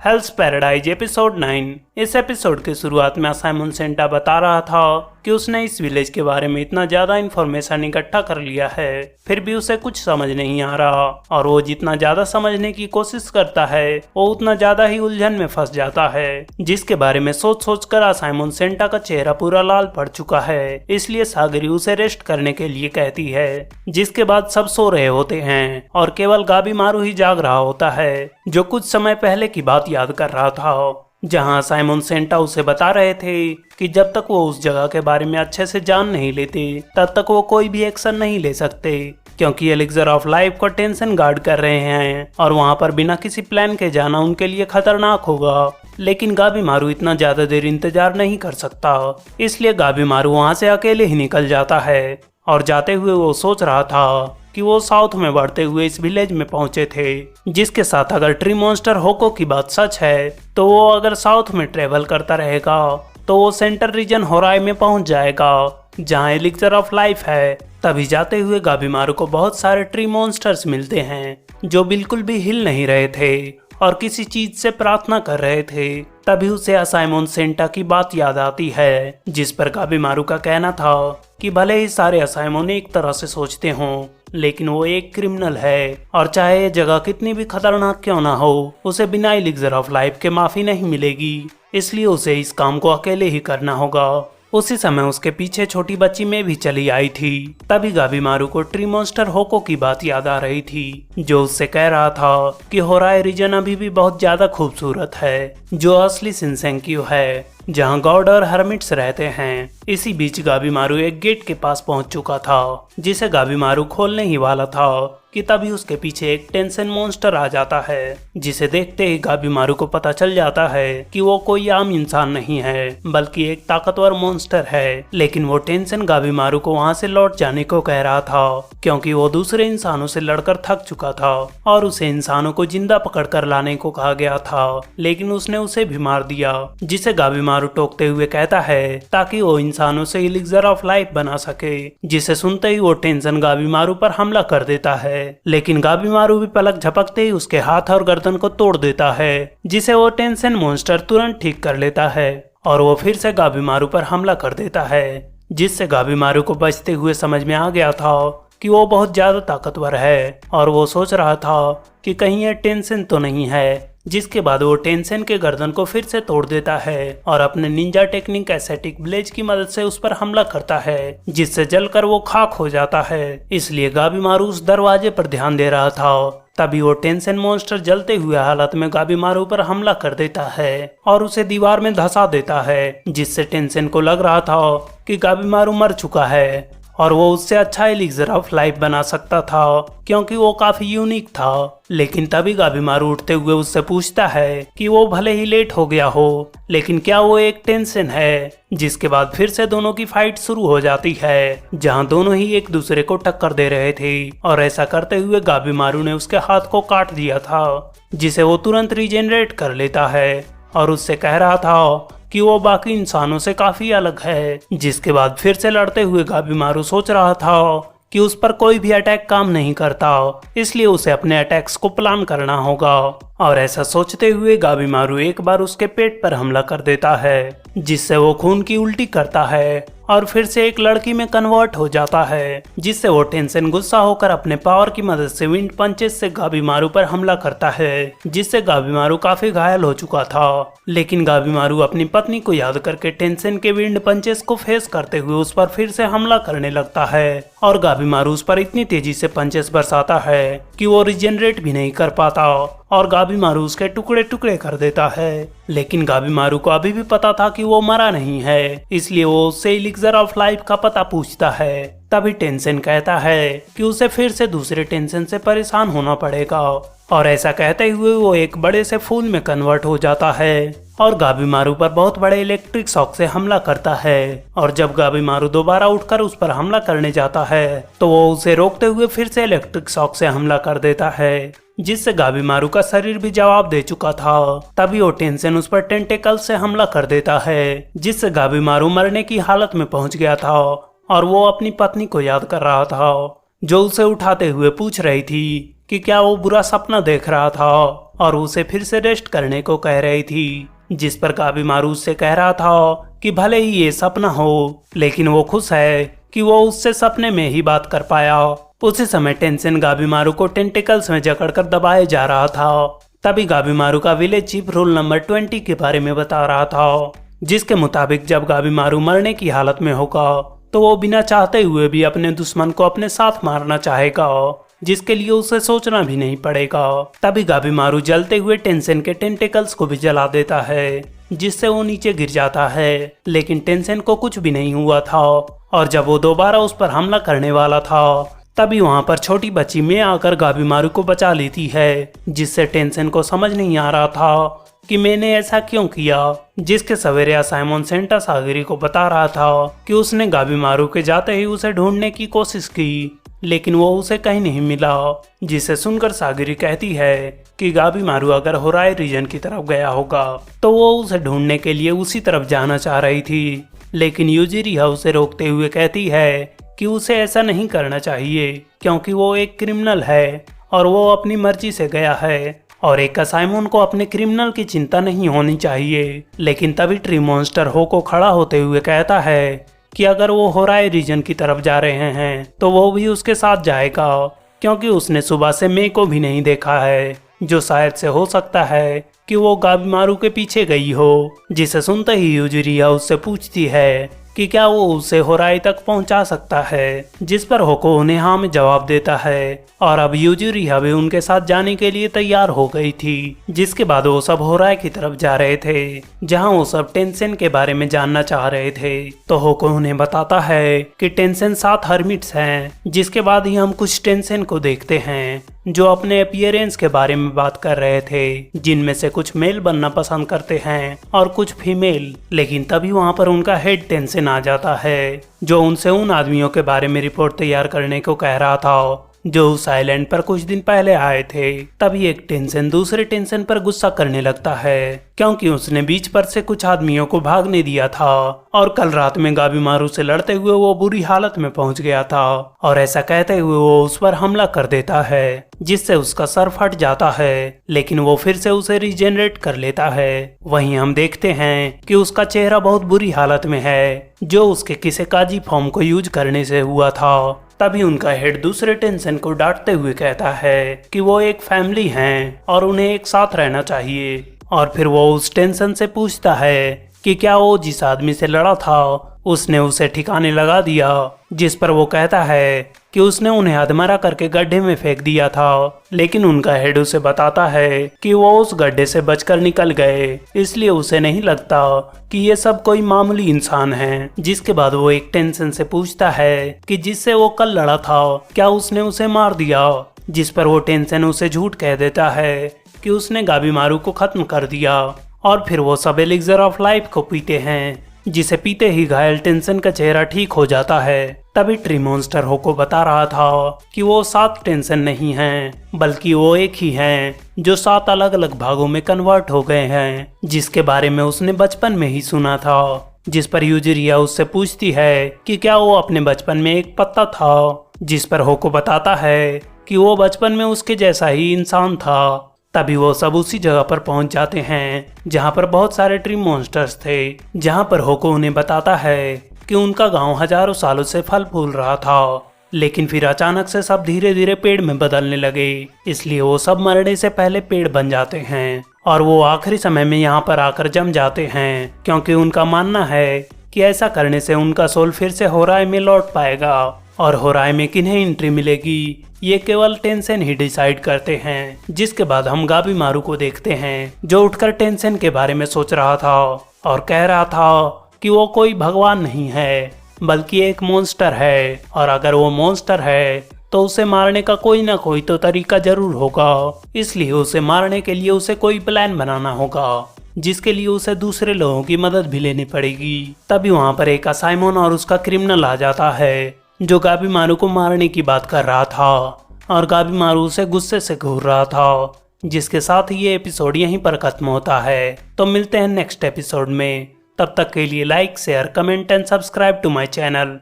हेल्स paradise episode 9। इस episode के शुरुआत में साइमन सेंटा बता रहा था कि उसने इस विलेज के बारे में इतना ज्यादा इन्फॉर्मेशन इकट्ठा कर लिया है, फिर भी उसे कुछ समझ नहीं आ रहा और वो जितना ज्यादा समझने की कोशिश करता है वो उतना ज्यादा ही उलझन में फंस जाता है, जिसके बारे में सोच सोच कर साइमन सेंटा का चेहरा पूरा लाल पड़ चुका है। इसलिए सागरी उसे रेस्ट करने के लिए कहती है, जिसके बाद सब सो रहे होते हैं और केवल गाबी मारू ही जाग रहा होता है, जो कुछ समय पहले की बात याद कर रहा था, जहां साइमन सेंटा उसे बता रहे थे कि जब तक वो उस जगह के बारे में अच्छे से जान नहीं लेते तब तक वो कोई भी एक्शन नहीं ले सकते, क्योंकि एलिक्सर ऑफ लाइफ को टेंशन गार्ड कर रहे हैं और वहां पर बिना किसी प्लान के जाना उनके लिए खतरनाक होगा। लेकिन गाबी मारू इतना ज्यादा देर इंतजार नहीं कर सकता, इसलिए गाबी मारू वहां से अकेले ही निकल जाता है और जाते हुए वो सोच रहा था कि वो साउथ में बढ़ते हुए इस विलेज में पहुंचे थे, जिसके साथ अगर ट्री मॉन्स्टर होको की बात सच है तो वो अगर साउथ में ट्रेवल करता रहेगा तो वो सेंटर रीजन होराई में पहुंच जाएगा, जहां एलिक्सर ऑफ लाइफ है। तभी जाते हुए गाबी मारू को बहुत सारे ट्री मॉन्स्टर्स मिलते हैं जो बिल्कुल भी हिल नहीं रहे थे और किसी चीज से प्रार्थना कर रहे थे। तभी उसे साइमन सेंटा की बात याद आती है, जिस पर गाबी मारू का कहना था कि भले ही सारे असाइमन एक तरह से सोचते हों, लेकिन वो एक क्रिमिनल है और चाहे ये जगह कितनी भी खतरनाक क्यों ना हो, उसे बिना एलिक्सर ऑफ लाइफ के माफी नहीं मिलेगी, इसलिए उसे इस काम को अकेले ही करना होगा। उसी समय उसके पीछे छोटी बच्ची में भी चली आई थी। तभी गाबी मारू को ट्री मॉन्स्टर होको की बात याद आ रही थी, जो उससे कह रहा था कि होराई रीजन अभी भी बहुत ज्यादा खूबसूरत है, जो असली शिनसेंक्यू है, जहां गॉड और हर्मिट्स रहते हैं। इसी बीच गाबी मारू एक गेट के पास पहुंच चुका था, जिसे गाबी मारू खोलने ही वाला था कि तभी उसके पीछे एक टेंशन मॉन्स्टर आ जाता है, जिसे देखते ही गाबी मारू को पता चल जाता है कि वो कोई आम इंसान नहीं है बल्कि एक ताकतवर मॉन्स्टर है। लेकिन वो टेंशन गाबी मारू को वहां से लौट जाने को कह रहा था, क्योंकि वो दूसरे इंसानों से लड़कर थक चुका था और उसे इंसानों को जिंदा पकड़ कर लाने को कहा गया था, लेकिन उसने उसे भी मार दिया, जिसे गाबी मारू टोकते हुए कहता है ताकि वो इंसानों से एलिक्सर ऑफ लाइफ बना सके। जिसे सुनते ही वो टेंशन गाबी मारू पर हमला कर देता है, लेकिन गाबी मारू भी पलक झपकते ही उसके हाथ और गर्दन को तोड़ देता है, जिसे वो टेंशन मॉन्स्टर तुरंत ठीक कर लेता है और वो फिर से गाबी मारू पर हमला कर देता है, जिससे गाबी मारू को बचते हुए समझ में आ गया था कि वो बहुत ज्यादा ताकतवर है और वो सोच रहा था कि कहीं ये टेंशन तो नहीं है। जिसके बाद वो टेंशन के गर्दन को फिर से तोड़ देता है और अपने निंजा टेक्निक एसेटिक ब्लेज की मदद से उस पर हमला करता है, जिससे जलकर वो खाक हो जाता है। इसलिए गाबी मारू उस दरवाजे पर ध्यान दे रहा था। तभी वो टेंशन मॉन्स्टर जलते हुए हालत में गाबी मारू पर हमला कर देता है और उसे दीवार में धंसा देता है, जिससे टेंशन को लग रहा था कि गाबी मारू मर चुका है और वो उससे अच्छा एलिक्सर ऑफ लाइफ बना सकता था, क्योंकि वो काफी यूनिक था। लेकिन तभी गाबी मारू उठते हुए उससे पूछता है कि वो भले ही लेट हो गया हो, लेकिन क्या वो एक टेंशन है। जिसके बाद फिर से दोनों की फाइट शुरू हो जाती है, जहां दोनों ही एक दूसरे को टक्कर दे रहे थे और ऐसा करते हुए गाबी मारू ने उसके हाथ को काट दिया था, जिसे वो तुरंत रिजेनरेट कर लेता है और उससे कह रहा था कि वो बाकी इंसानों से काफी अलग है। जिसके बाद फिर से लड़ते हुए गाबी मारू सोच रहा था कि उस पर कोई भी अटैक काम नहीं करता, इसलिए उसे अपने अटैक्स को प्लान करना होगा। और ऐसा सोचते हुए गाबी मारू एक बार उसके पेट पर हमला कर देता है, जिससे वो खून की उल्टी करता है और फिर से एक लड़की में कन्वर्ट हो जाता है, जिससे वो टेंशन गुस्सा होकर अपने पावर की मदद से विंड पंचेस से गाबी मारू पर हमला करता है, जिससे गाबी मारू काफी घायल हो चुका था। लेकिन गाबी मारू अपनी पत्नी को याद करके टेंशन के विंड पंचेस को फेस करते हुए उस पर फिर से हमला करने लगता है और गाबी मारू उस पर इतनी तेजी से पंचेस बरसाता है कि वो रिजेनरेट भी नहीं कर पाता और गाबी मारू उसके टुकड़े टुकड़े कर देता है। लेकिन गाबी मारू को अभी भी पता था कि वो मरा नहीं है, इसलिए वो उससे एलिक्सर ऑफ लाइफ का पता पूछता है। तभी टेंशन कहता है कि उसे फिर से दूसरे टेंशन से परेशान होना पड़ेगा और ऐसा कहते हुए वो एक बड़े से फूल में कन्वर्ट हो जाता है और गाबी मारू पर बहुत बड़े इलेक्ट्रिक शॉक से हमला करता है। और जब गाबी मारू दोबारा उठकर उस पर हमला करने जाता है तो वो उसे रोकते हुए फिर से इलेक्ट्रिक शॉक से हमला कर देता है, जिससे गाबी मारू का शरीर भी जवाब दे चुका था। तभी वो टेंशन उस पर टेंटेकल से हमला कर देता है, जिससे गाबी मारू मरने की हालत में पहुंच गया था और वो अपनी पत्नी को याद कर रहा था, जो उसे उठाते हुए पूछ रही थी कि क्या वो बुरा सपना देख रहा था। और उसे फिर से रेस्ट करने को कह रही थी, जिस पर गाबीमारू उससे कह रहा था कि भले ही ये सपना हो, लेकिन वो खुश है कि वो उससे सपने में ही बात कर पाया। उसी समय टेंशन गाबीमारू को टेंटिकल्स में जकड़कर दबाए जा रहा था। तभी गाबीमारू का विलेज चीफ रूल नंबर 20 के बारे में बता रहा था, जिसके मुताबिक जब गाबीमारू मरने की हालत में होगा तो वो बिना चाहते हुए भी अपने दुश्मन को अपने साथ मारना चाहेगा, जिसके लिए उसे सोचना भी नहीं पड़ेगा। तभी गाबीमारू जलते हुए टेंशन के टेंटिकल्स को भी जला देता है, जिससे वो नीचे गिर जाता है। लेकिन टेंशन को कुछ भी नहीं हुआ था, और जब वो दोबारा उस पर हमला करने वाला था तभी वहां पर छोटी बच्ची में आकर गाबीमारू को बचा लेती है, जिससे टेंशन को समझ नहीं आ रहा था कि मैंने ऐसा क्यों किया। जिसके सवेरे साइमन सेंटा सागरी को बता रहा था कि उसने गाबीमारू के जाते ही उसे ढूंढने की कोशिश की, लेकिन वो उसे कहीं नहीं मिला। जिसे सुनकर सागरी कहती है कि गाबीमारू अगर होराई रीजन की तरफ गया होगा तो वो उसे ढूंढने के लिए उसी तरफ जाना चाह रही थी। लेकिन यूजिरिया उसे रोकते हुए कहती है कि उसे ऐसा नहीं करना चाहिए, क्योंकि वो एक क्रिमिनल है और वो अपनी मर्जी से गया है, और एक साइमन को अपने क्रिमिनल की चिंता नहीं होनी चाहिए। लेकिन तभी ट्री मॉन्स्टर होको खड़ा होते हुए कहता है कि अगर वो होराई रीजन की तरफ जा रहे हैं तो वो भी उसके साथ जाएगा, क्योंकि उसने सुबह से मे को भी नहीं देखा है, जो शायद से हो सकता है कि वो गाबीमारू के पीछे गई हो। जिसे सुनते ही यूजिरिया उससे पूछती है कि क्या वो उसे होराई तक पहुंचा सकता है, जिस पर होको उन्हें हाँ में जवाब देता है, और अब यूजिरिया भी उनके साथ जाने के लिए तैयार हो गई थी। जिसके बाद वो सब होराई की तरफ जा रहे थे, जहां वो सब टेंशन के बारे में जानना चाह रहे थे। तो होको उन्हें बताता है कि टेंशन 7 हर्मिट्स हैं। जिसके बाद ही हम कुछ टेंशन को देखते हैं जो अपने अपीयरेंस के बारे में बात कर रहे थे, जिनमें से कुछ मेल बनना पसंद करते हैं और कुछ फीमेल। लेकिन तभी वहां पर उनका हेड टेंशन आ जाता है, जो उनसे उन आदमियों के बारे में रिपोर्ट तैयार करने को कह रहा था जो उस आइलैंड पर कुछ दिन पहले आए थे। तभी एक टेंशन दूसरे टेंशन पर गुस्सा करने लगता है, क्योंकि उसने बीच पर से कुछ आदमियों को भागने दिया था, और कल रात में गाबीमारू से लड़ते हुए वो बुरी हालत में पहुंच गया था, और ऐसा कहते हुए वो उस पर हमला कर देता है, जिससे उसका सर फट जाता है। लेकिन वो फिर से उसे रिजेनरेट कर लेता है। वहीं हम देखते हैं कि उसका चेहरा बहुत बुरी हालत में है, जो उसके किसी काजी फॉर्म को यूज करने से हुआ था। तभी उनका हेड दूसरे टेंशन को डांटते हुए कहता है कि वो एक फैमिली हैं और उन्हें एक साथ रहना चाहिए। और फिर वो उस टेंशन से पूछता है कि क्या वो जिस आदमी से लड़ा था उसने उसे ठिकाने लगा दिया, जिस पर वो कहता है कि उसने उन्हें अधमरा करके गड्ढे में फेंक दिया था। लेकिन उनका हेड उसे बताता है कि वो उस गड्ढे से बचकर निकल गए, इसलिए उसे नहीं लगता कि ये सब कोई मामूली इंसान है। जिसके बाद वो एक टेंशन से पूछता है कि जिससे वो कल लड़ा था क्या उसने उसे मार दिया, जिस पर वो टेंशन उसे झूठ कह देता है कि उसने गाबीमारू को खत्म कर दिया। और फिर वो सब एलिक्सर ऑफ लाइफ को पीते हैं, जिसे पीते ही घायल टेंशन का चेहरा ठीक हो जाता है। तभी ट्री मॉन्स्टर होको बता रहा था कि वो 7 टेंशन नहीं हैं, बल्कि वो एक ही हैं जो 7 अलग अलग भागों में कन्वर्ट हो गए हैं, जिसके बारे में उसने बचपन में ही सुना था। जिस पर यूजिरिया उससे पूछती है कि क्या वो अपने बचपन में एक पत्ता था, जिस पर होको बताता है कि वो बचपन में उसके जैसा ही इंसान था। तभी वो सब उसी जगह पर पहुंच जाते हैं जहां पर बहुत सारे ट्री मॉन्स्टर्स थे, जहां पर होको उन्हें बताता है कि उनका गांव हजारों सालों से फल फूल रहा था। लेकिन फिर अचानक से सब धीरे धीरे पेड़ में बदलने लगे, इसलिए वो सब मरने से पहले पेड़ बन जाते हैं, और वो आखिरी समय में यहाँ पर आकर जम जाते हैं, क्योंकि उनका मानना है कि ऐसा करने से उनका सोल फिर से होराई में लौट पाएगा। और होराई में किन्हें एंट्री मिलेगी ये केवल टेंशन ही डिसाइड करते हैं। जिसके बाद हम गाबीमारू को देखते हैं, जो उठकर टेंशन के बारे में सोच रहा था और कह रहा था कि वो कोई भगवान नहीं है, बल्कि एक मॉन्स्टर है, और अगर वो मॉन्स्टर है तो उसे मारने का कोई ना कोई तो तरीका जरूर होगा। इसलिए उसे मारने के लिए उसे कोई प्लान बनाना होगा, जिसके लिए उसे दूसरे लोगों की मदद भी लेनी पड़ेगी। तभी वहाँ पर एक साइमन और उसका क्रिमिनल आ जाता है, जो गाबीमारू को मारने की बात कर रहा था, और गाबीमारू उसे गुस्से से घूर रहा था। जिसके साथ ये एपिसोड यहीं पर खत्म होता है। तो मिलते हैं नेक्स्ट एपिसोड में। तब तक के लिए like, share, comment and subscribe to my channel.